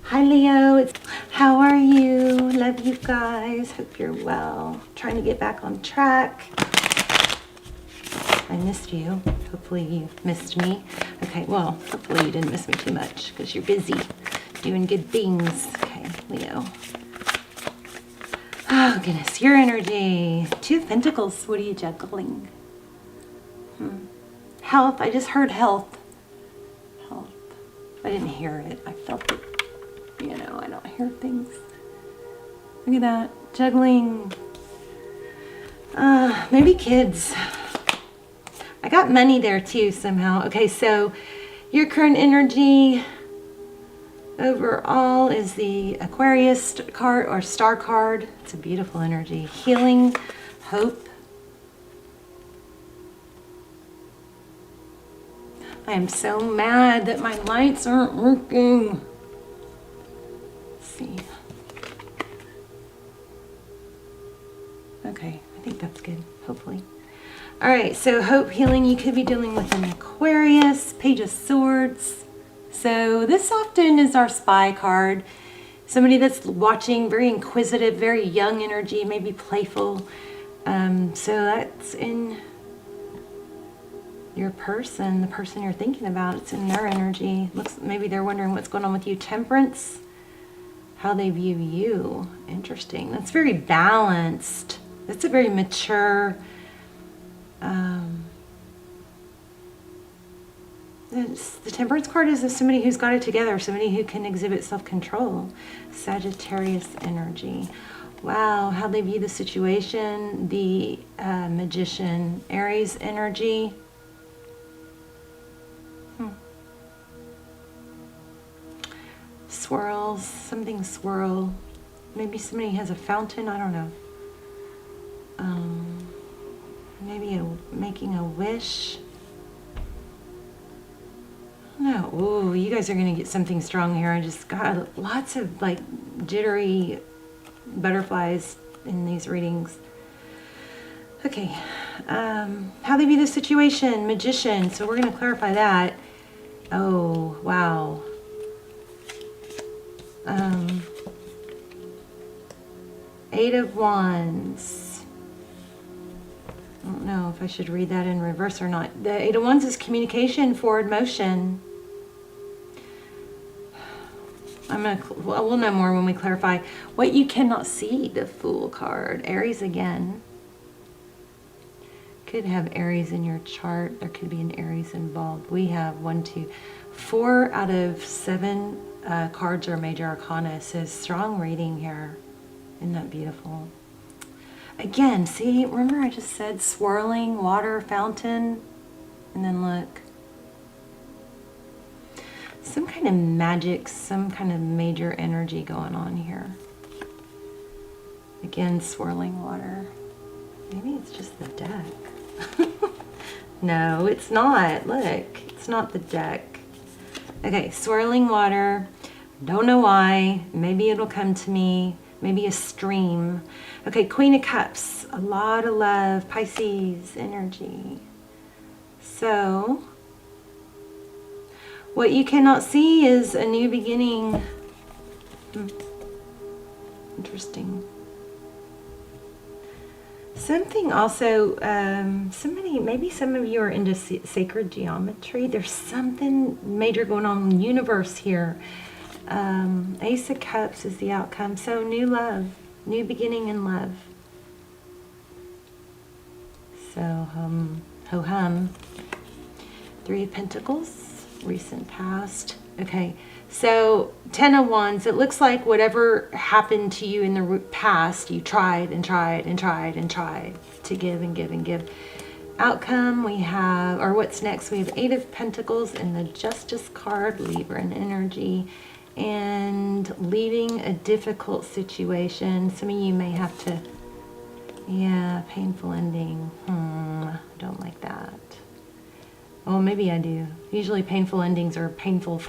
Hi Leo, how are you? Love you guys. Hope you're well. Trying to get back on track. I missed you. Hopefully you missed me. Okay, well, hopefully you didn't miss me too much because you're busy doing good things. Okay, Leo. Oh goodness, your energy. Two of Pentacles. What are you juggling? Health. I just heard health. Health. I didn't hear it. I felt it. You know, I don't hear things. Look at that. Juggling. Maybe kids. I got money there too somehow. Okay, so your current energy overall is the Aquarius card or star card. It's a beautiful energy. Healing, hope. I am so mad that my lights aren't working. See. Okay, I think that's good, hopefully. All right, so hope, healing, you could be dealing with an Aquarius, Page of Swords. So this often is our spy card. Somebody that's watching, very inquisitive, very young energy, maybe playful. So that's in your person, the person you're thinking about. It's in their energy. Looks, maybe they're wondering what's going on with you. Temperance. How they view you. Interesting. That's very balanced. That's a very mature. The Temperance card is somebody who's got it together, somebody who can exhibit self-control. Sagittarius energy. Wow, how they view the situation. The Magician. Aries energy. Swirls, something swirl. Maybe somebody has a fountain, I don't know. Maybe making a wish. No, ooh, you guys are gonna get something strong here. I just got lots of like jittery butterflies in these readings. Okay, how they view the situation, Magician. So we're gonna clarify that. Oh, wow. Eight of Wands. I don't know if I should read that in reverse or not. The Eight of Wands is communication, forward motion. We'll know more when we clarify. What you cannot see, the Fool card. Aries again. Could have Aries in your chart. There could be an Aries involved. We have 4 out of 7 cards are major arcana. So strong reading here. Isn't that beautiful? Again, see, remember I just said swirling water fountain? And then look. Some kind of magic, some kind of major energy going on here. Again, swirling water. Maybe it's just the deck. No, it's not. Look, it's not the deck. Okay, swirling water. Don't know why. Maybe it'll come to me. Maybe a stream. Okay, Queen of Cups. A lot of love. Pisces energy. So, what you cannot see is a new beginning. Interesting. Something also, maybe some of you are into sacred geometry. There's something major going on in the universe here. Ace of Cups is the outcome. So new love, new beginning in love. So ho-hum. Three of Pentacles, recent past. Okay, so 10 of Wands. It looks like whatever happened to you in the past, you tried and tried and tried and tried to give and give and give. Outcome, we have, or what's next? We have 8 of Pentacles and the Justice card, Libran energy, and leaving a difficult situation. Some of you may have to, yeah, painful ending. Don't like that. Well, maybe I do. Usually painful endings are painful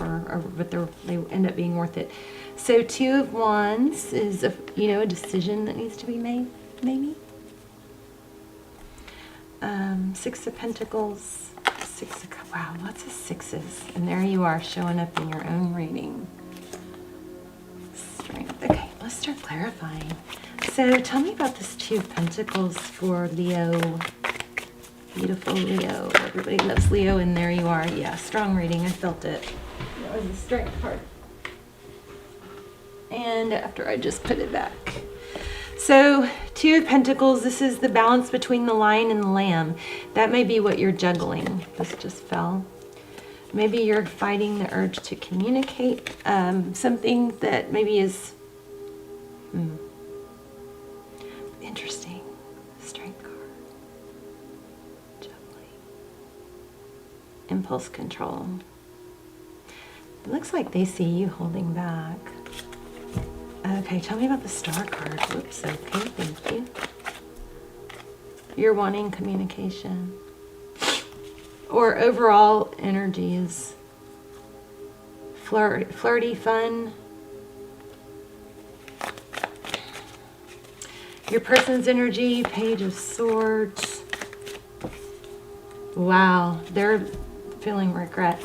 but they end up being worth it. So 2 of Wands is a decision that needs to be made, maybe. 6 of Pentacles, wow, lots of sixes. And there you are showing up in your own reading. let's start clarifying. So tell me about this Two of Pentacles for Leo. Beautiful Leo. Everybody loves Leo, and there you are. Yeah, strong reading. I felt it. That was the strength card. And after I just put it back. So, Two of Pentacles, this is the balance between the lion and the lamb. That may be what you're juggling. This just fell. Maybe you're fighting the urge to communicate something that maybe is interesting. Strength card. Juggling. Impulse control. It looks like they see you holding back. Okay, tell me about the Star card. Whoops, okay, thank you. You're wanting communication. Or overall energy is flirty, fun. Your person's energy, Page of Swords. Wow, they're feeling regret.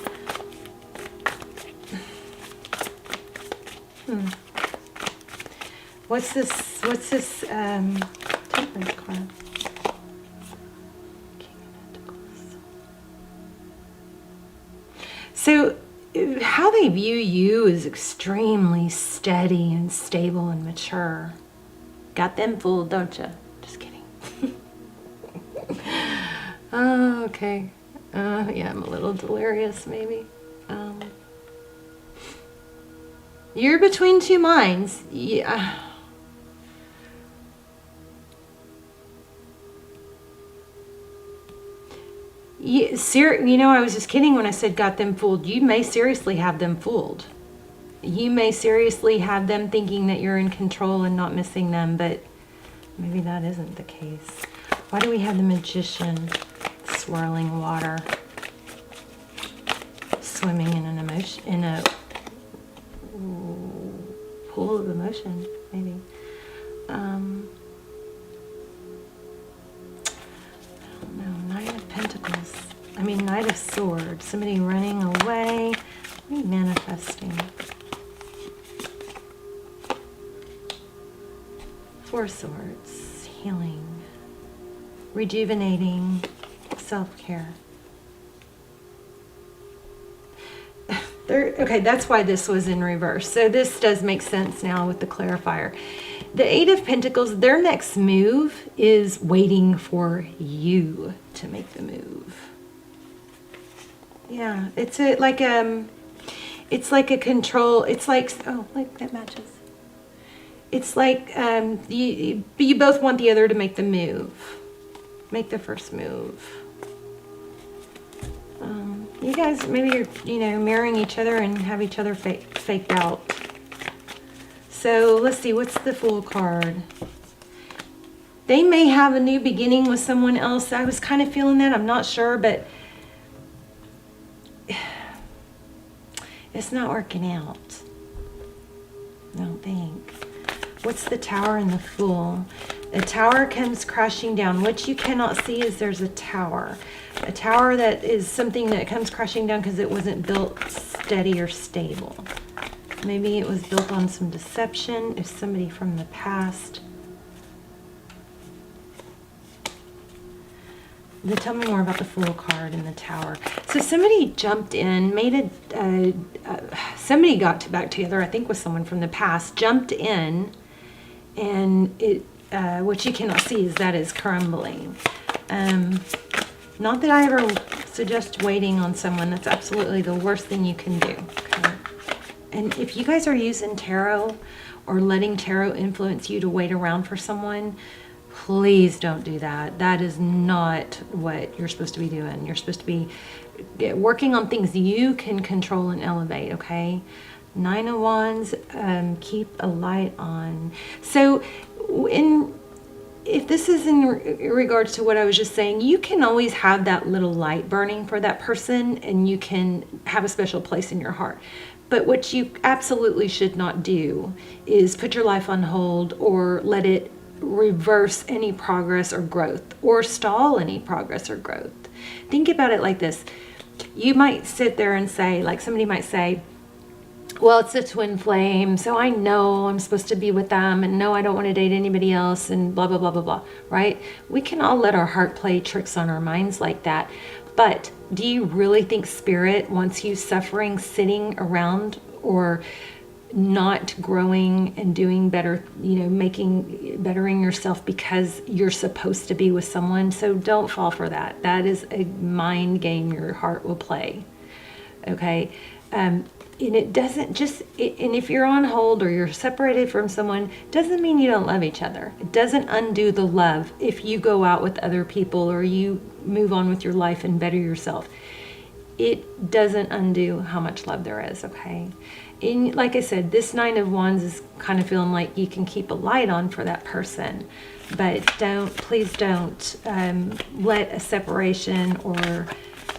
What's this Temperance card? King of Pentacles. So how they view you is extremely steady and stable and mature. Got them fooled, don't you? Just kidding. Oh, okay. Yeah, I'm a little delirious, maybe. You're between two minds. Yeah. You know, I was just kidding when I said got them fooled. You may seriously have them fooled. You may seriously have them thinking that you're in control and not missing them, but maybe that isn't the case. Why do we have the Magician? Swirling water. Swimming in an emotion, in a pool of emotion, maybe. I don't know. Knight of Pentacles. I mean, Knight of Swords. Somebody running away. Manifesting. Four Swords. Healing. Rejuvenating. Self-care. Okay, that's why this was in reverse. So this does make sense now with the clarifier. The Eight of Pentacles, their next move is waiting for you to make the move. Yeah, it's like a control. It's like, oh, look, that matches. It's like you both want the other to make the move. Make the first move. You guys, maybe you're, marrying each other and have each other faked out. So let's see, what's the Fool card? They may have a new beginning with someone else. I was kind of feeling that. I'm not sure, but it's not working out. I don't think. What's the Tower and the Fool? The Tower comes crashing down. What you cannot see is there's a tower. A tower that is something that comes crashing down because it wasn't built steady or stable. Maybe it was built on some deception. If somebody from the past. Tell me more about the Fool card and the Tower. So somebody jumped in, somebody got back together, I think with someone from the past, jumped in, and what you cannot see is that is crumbling. Not that I ever suggest waiting on someone. That's absolutely the worst thing you can do. Okay? And if you guys are using tarot or letting tarot influence you to wait around for someone, please don't do that. That is not what you're supposed to be doing. You're supposed to be working on things you can control and elevate, okay? Nine of Wands, keep a light on. So if this is in regards to what I was just saying, you can always have that little light burning for that person, and you can have a special place in your heart. But what you absolutely should not do is put your life on hold or let it reverse any progress or growth or stall any progress or growth. Think about it like this. You might sit there and say, like somebody might say, well, it's a twin flame, so I know I'm supposed to be with them, and no, I don't want to date anybody else, and blah, blah, blah, blah, blah, right? We can all let our heart play tricks on our minds like that. But do you really think Spirit wants you suffering, sitting around, or not growing and doing better, bettering yourself because you're supposed to be with someone? So don't fall for that. That is a mind game your heart will play. Okay. And it doesn't just, and if you're on hold or you're separated from someone, doesn't mean you don't love each other. It doesn't undo the love if you go out with other people or you move on with your life and better yourself. It doesn't undo how much love there is, okay? And like I said, this Nine of Wands is kind of feeling like you can keep a light on for that person, but please don't let a separation or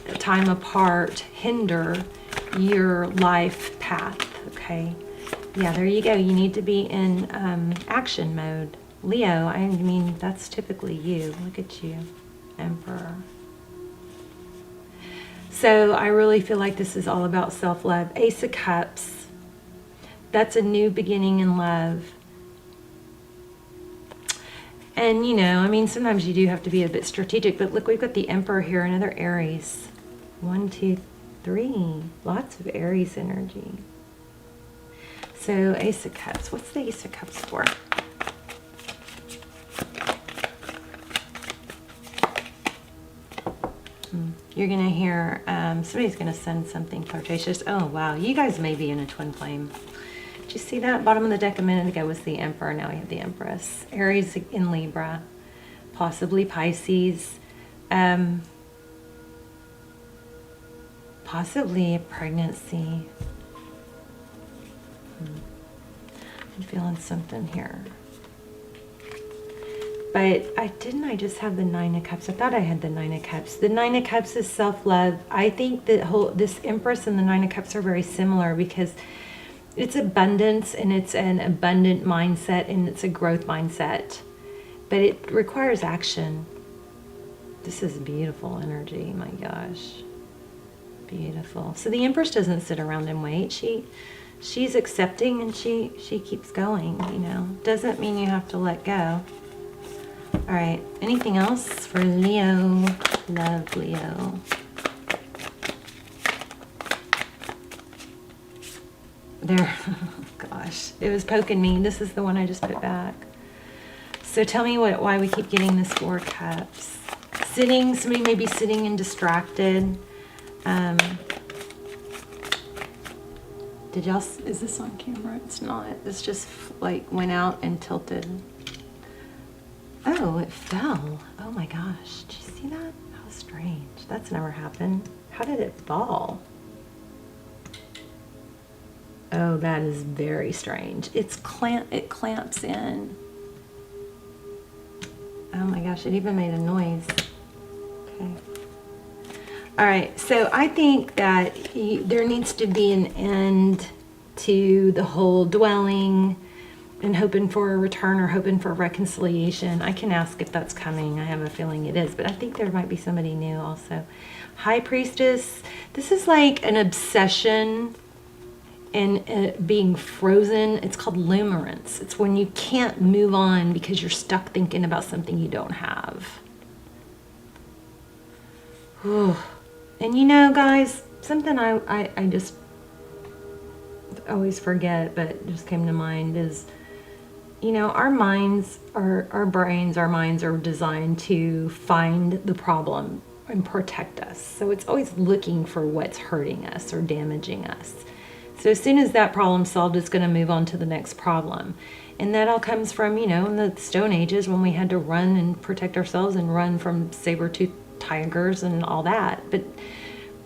a time apart hinder your life path, okay? Yeah, there you go. You need to be in action mode. Leo, I mean, that's typically you. Look at you, Emperor. So I really feel like this is all about self-love. Ace of Cups, that's a new beginning in love. And, I mean, sometimes you do have to be a bit strategic, but look, we've got the Emperor here, another Aries. 1, 2, 3. Lots of Aries energy. So Ace of Cups, what's the Ace of Cups for? You're going to hear, somebody's going to send something flirtatious. Oh, wow. You guys may be in a twin flame. Did you see that? Bottom of the deck a minute ago was the Emperor. Now we have the Empress. Aries in Libra. Possibly Pisces. Possibly a pregnancy. I'm feeling something here. But I just have the Nine of Cups. I thought I had the Nine of Cups. The Nine of Cups is self-love. I think that this Empress and the Nine of Cups are very similar because it's abundance and it's an abundant mindset and it's a growth mindset. But it requires action. This is beautiful energy. My gosh. Beautiful. So the Empress doesn't sit around and wait. She's accepting and she keeps going, Doesn't mean you have to let go. All right, anything else for Leo? Love, Leo. There, gosh, it was poking me. This is the one I just put back. So tell me why we keep getting this Four of Cups. Somebody may be sitting and distracted. Is this on camera? It's not. It's just like went out and tilted. Oh, it fell. Oh my gosh. Did you see that? How strange. That's never happened. How did it fall? Oh, that is very strange. It clamps in. Oh my gosh, it even made a noise. Okay. All right, so I think that there needs to be an end to the whole dwelling and hoping for a return or hoping for reconciliation. I can ask if that's coming. I have a feeling it is, but I think there might be somebody new also. High Priestess, this is like an obsession and being frozen. It's called limerence. It's when you can't move on because you're stuck thinking about something you don't have. Whew. And guys, something I just always forget, but it just came to mind is, our minds, our brains, our minds are designed to find the problem and protect us. So it's always looking for what's hurting us or damaging us. So as soon as that problem's solved, it's going to move on to the next problem. And that all comes from, in the Stone Ages when we had to run and protect ourselves and run from saber-toothed tigers and all that. But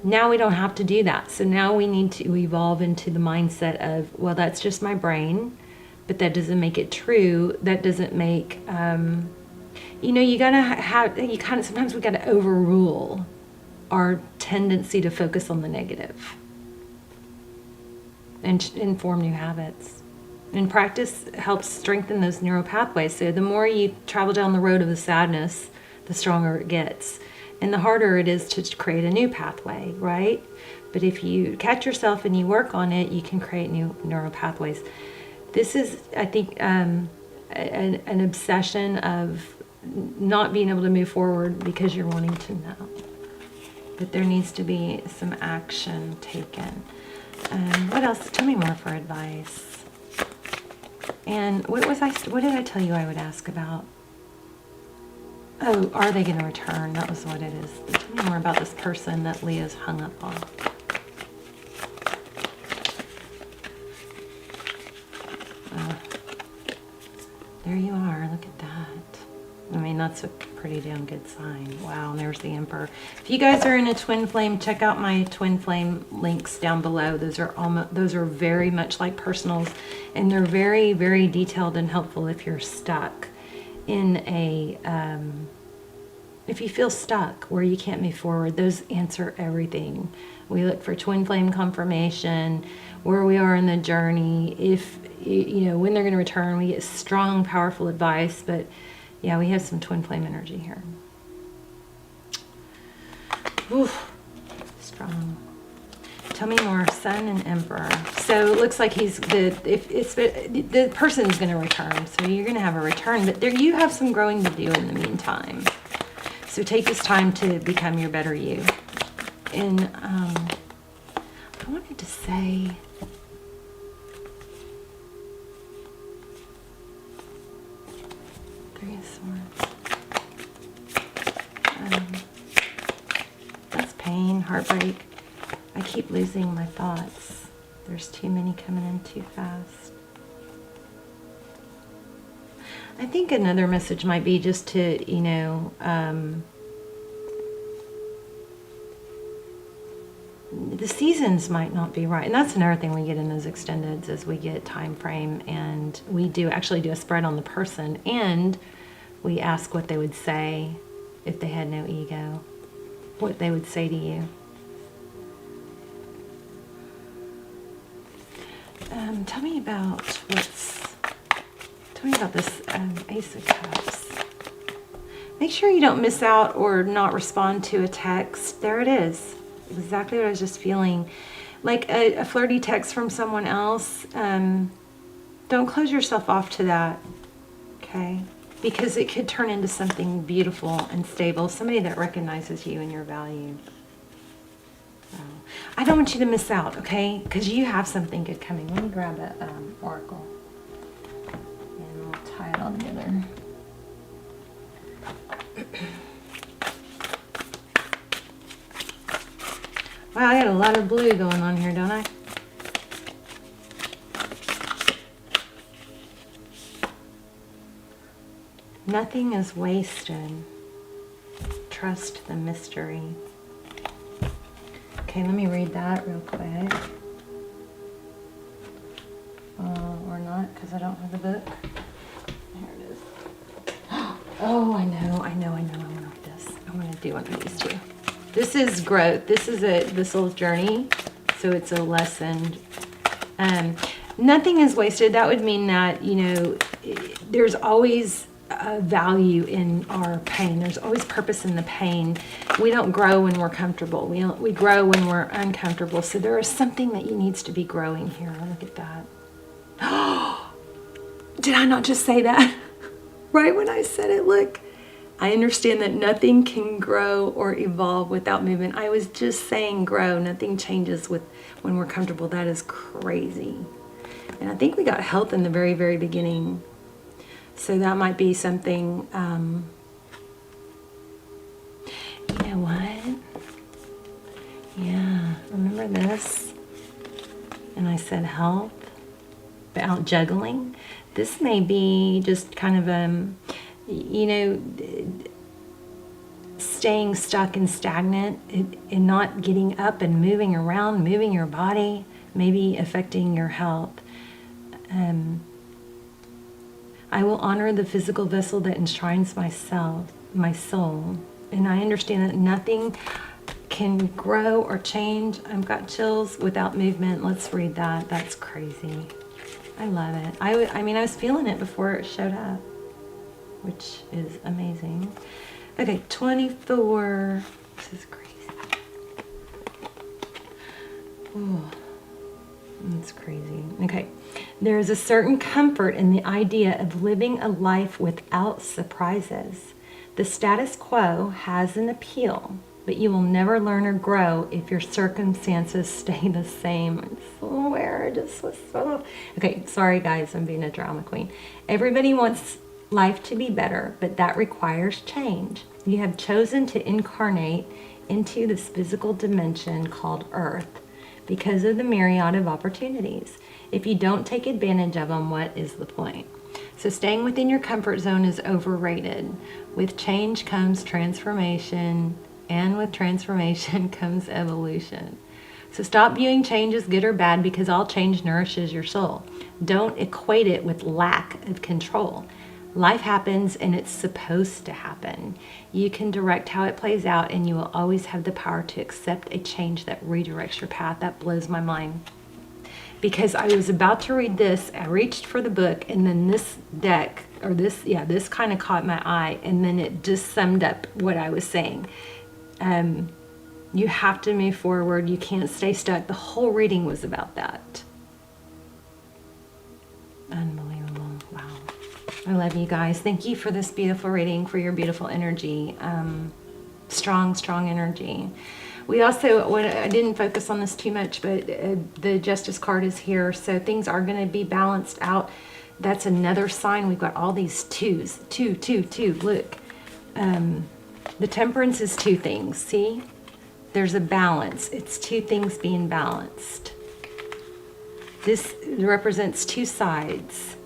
now we don't have to do that. So now we need to evolve into the mindset of, well, that's just my brain, but that doesn't make it true. That doesn't make, sometimes we gotta overrule our tendency to focus on the negative and form new habits. And practice helps strengthen those neural pathways. So the more you travel down the road of the sadness, the stronger it gets. And the harder it is to create a new pathway, right? But if you catch yourself and you work on it, you can create new neural pathways. This is, I think, an obsession of not being able to move forward because you're wanting to know. But there needs to be some action taken. What else? Tell me more for advice. And what did I tell you I would ask about? Oh, are they going to return? That was what it is. Tell me more about this person that Leah's hung up on. There you are. Look at that. I mean, that's a pretty damn good sign. Wow, and there's the Emperor. If you guys are in a twin flame, check out my twin flame links down below. Those are very much like personals, and they're very, very detailed and helpful if you're stuck in a if you feel stuck where you can't move forward. Those answer everything. We look for twin flame confirmation, where we are in the journey, if when they're going to return. We get strong, powerful advice. But yeah, we have some twin flame energy here. Oof, strong. Tell me more, Sun and Emperor. So it looks like the person's going to return. So you're going to have a return, but there you have some growing to do in the meantime. So take this time to become your better you. And I wanted to say, Three of Swords. That's pain, heartbreak. I keep losing my thoughts. There's too many coming in too fast. I think another message might be just to, the seasons might not be right. And that's another thing we get in those extendeds, is we get time frame, and we actually do a spread on the person, and we ask what they would say if they had no ego, what they would say to you. Tell me about this Ace of Cups. Make sure you don't miss out or not respond to a text. There it is. Exactly what I was just feeling. Like a flirty text from someone else. Don't close yourself off to that. Okay? Because it could turn into something beautiful and stable. Somebody that recognizes you and your value. I don't want you to miss out, okay? Because you have something good coming. Let me grab an oracle. And we'll tie it all together. Wow, I got a lot of blue going on here, don't I? Nothing is wasted. Trust the mystery. Okay, let me read that real quick. Or not, because I don't have the book. Here it is. Oh, I know. I want to read this. I want to do one of these too. This is growth. This is this little journey. So it's a lesson. Nothing is wasted. That would mean that, there's always value in our pain. There's always purpose in the pain. We don't grow when we're comfortable. We grow when we're uncomfortable. So there is something that needs to be growing here. Look at that. Did I not just say that? Right when I said it, look. I understand that nothing can grow or evolve without movement. I was just saying grow. Nothing changes when we're comfortable. That is crazy. And I think we got health in the very, very beginning. So that might be something, you know what? Yeah, remember this? And I said health, about juggling. This may be just kind of, staying stuck and stagnant and not getting up and moving around, moving your body, maybe affecting your health. I will honor the physical vessel that enshrines my soul. And I understand that nothing can grow or change. I've got chills without movement. Let's read that. That's crazy. I love it. I mean, I was feeling it before it showed up, which is amazing. Okay, 24. This is crazy. Oh, that's crazy. Okay. There is a certain comfort in the idea of living a life without surprises. The status quo has an appeal, but you will never learn or grow if your circumstances stay the same. I swear, it just was so... Okay, sorry guys, I'm being a drama queen. Everybody wants life to be better, but that requires change. You have chosen to incarnate into this physical dimension called Earth because of the myriad of opportunities. If you don't take advantage of them, what is the point? So staying within your comfort zone is overrated. With change comes transformation, and with transformation comes evolution. So stop viewing change as good or bad, because all change nourishes your soul. Don't equate it with lack of control. Life happens and it's supposed to happen. You can direct how it plays out, and you will always have the power to accept a change that redirects your path. That blows my mind. Because I was about to read this, I reached for the book, and then this deck, or this kind of caught my eye, and then it just summed up what I was saying. You have to move forward. You can't stay stuck. The whole reading was about that. Unbelievable. Wow. I love you guys. Thank you for this beautiful reading, for your beautiful energy. Strong energy. We also, I didn't focus on this too much, but the Justice card is here, so things are going to be balanced out. That's another sign. We've got all these twos. Two. Look. The Temperance is two things. See? There's a balance. It's two things being balanced. This represents two sides.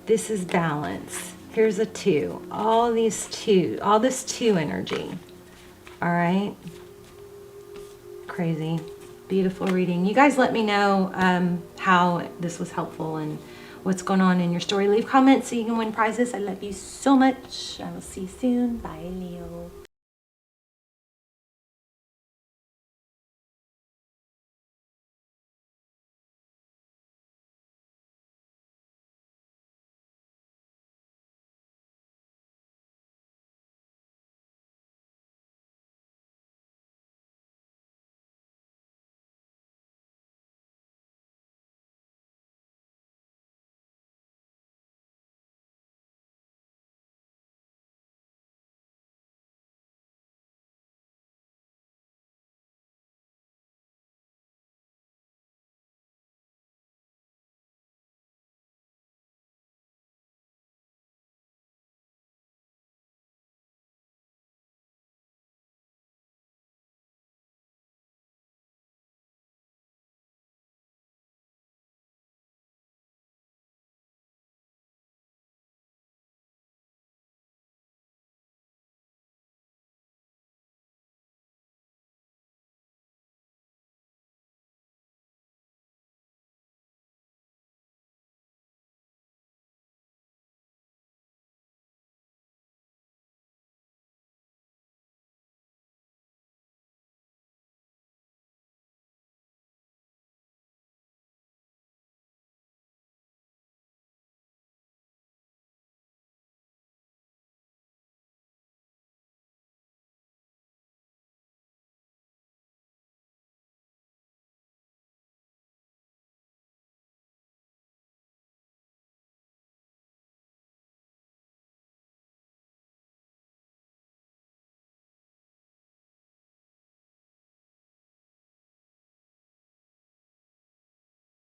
This is balance. Here's a two. All this two energy. All right? Crazy. Beautiful reading. You guys let me know how this was helpful and what's going on in your story. Leave comments so you can win prizes. I love you so much. I will see you soon. Bye, Leo.